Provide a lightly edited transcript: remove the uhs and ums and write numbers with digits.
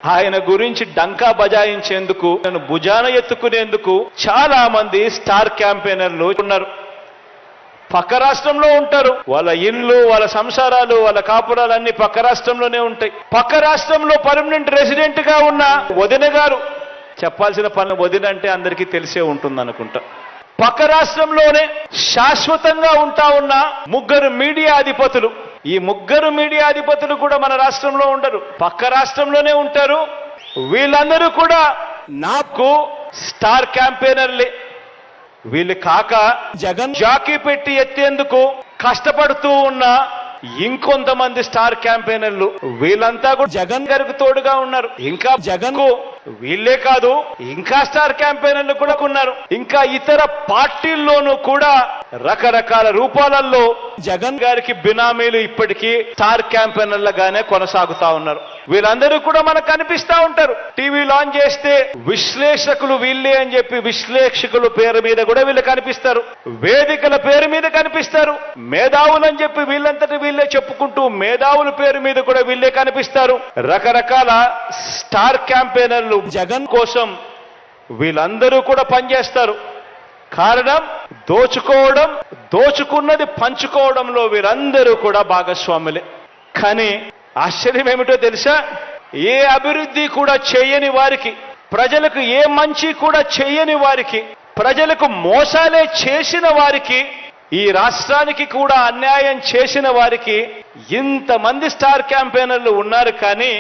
ఆయన గురించి డంకా బజాయించేందుకు భుజాన ఎత్తుకునేందుకు చాలా మంది స్టార్ క్యాంపెయినర్లు ఉన్నారు. పక్క రాష్ట్రంలో ఉంటారు. వాళ్ళ ఇళ్ళు, వాళ్ళ సంసారాలు, వాళ్ళ కాపురాలన్నీ పక్క రాష్ట్రంలోనే ఉంటాయి. పక్క రాష్ట్రంలో పర్మనెంట్ రెసిడెంట్ గా ఉన్న వదిన గారు, చెప్పాల్సిన పని వదిన అంటే అందరికీ తెలిసే ఉంటుంది అనుకుంటా. పక్క రాష్ట్రంలోనే శాశ్వతంగా ఉంటా ఉన్న ముగ్గురు మీడియా అధిపతులు, ఈ ముగ్గురు మీడియా అధిపతులు కూడా మన రాష్ట్రంలో ఉండరు, పక్క రాష్ట్రంలోనే ఉంటారు. వీళ్ళందరూ కూడా నాకు స్టార్ క్యాంపెయినర్లే. వీళ్ళు కాక జగన్ జాకీ పెట్టి ఎత్తేందుకు కష్టపడుతూ ఉన్న ఇంకొంతమంది స్టార్ క్యాంపెయినర్లు, వీళ్ళంతా కూడా జగన్ గారికి తోడుగా ఉన్నారు. ఇంకా జగన్ కు వీళ్ళే కాదు, ఇంకా స్టార్ క్యాంపెయినర్లు కూడా ఉన్నారు. ఇంకా ఇతర పార్టీల్లోనూ కూడా రకరకాల రూపాలలో జగన్ గారికి బినామీలు ఇప్పటికీ స్టార్ క్యాంపెయినర్లుగానే కొనసాగుతా ఉన్నారు. వీళ్ళందరూ కూడా మనకు కనిపిస్తా ఉంటారు. టీవీ లాంచ్ చేస్తే విశ్లేషకులు వీళ్ళే అని చెప్పి విశ్లేషకుల పేరు మీద కూడా వీళ్ళు కనిపిస్తారు, వేదికల పేరు మీద కనిపిస్తారు. మేధావులు అని చెప్పి వీళ్ళంతటి వీళ్ళే చెప్పుకుంటూ మేధావుల పేరు మీద కూడా వీళ్ళే కనిపిస్తారు. రకరకాల స్టార్ క్యాంపెయినర్లు జగన్ కోసం వీళ్ళందరూ కూడా పనిచేస్తారు. కారణం దోచుకోవడం, దోచుకున్నది పంచుకోవడంలో వీరందరూ కూడా భాగస్వాములే. కానీ ఆశ్చర్యం ఏమిటో తెలుసా? ఏ అభివృద్ధి కూడా చేయని వారికి, ప్రజలకు ఏ మంచి కూడా చేయని వారికి, ప్రజలకు మోసాలే చేసిన వారికి, ఈ రాష్ట్రానికి కూడా అన్యాయం చేసిన వారికి ఇంతమంది స్టార్ క్యాంపెయినర్లు ఉన్నారు. కానీ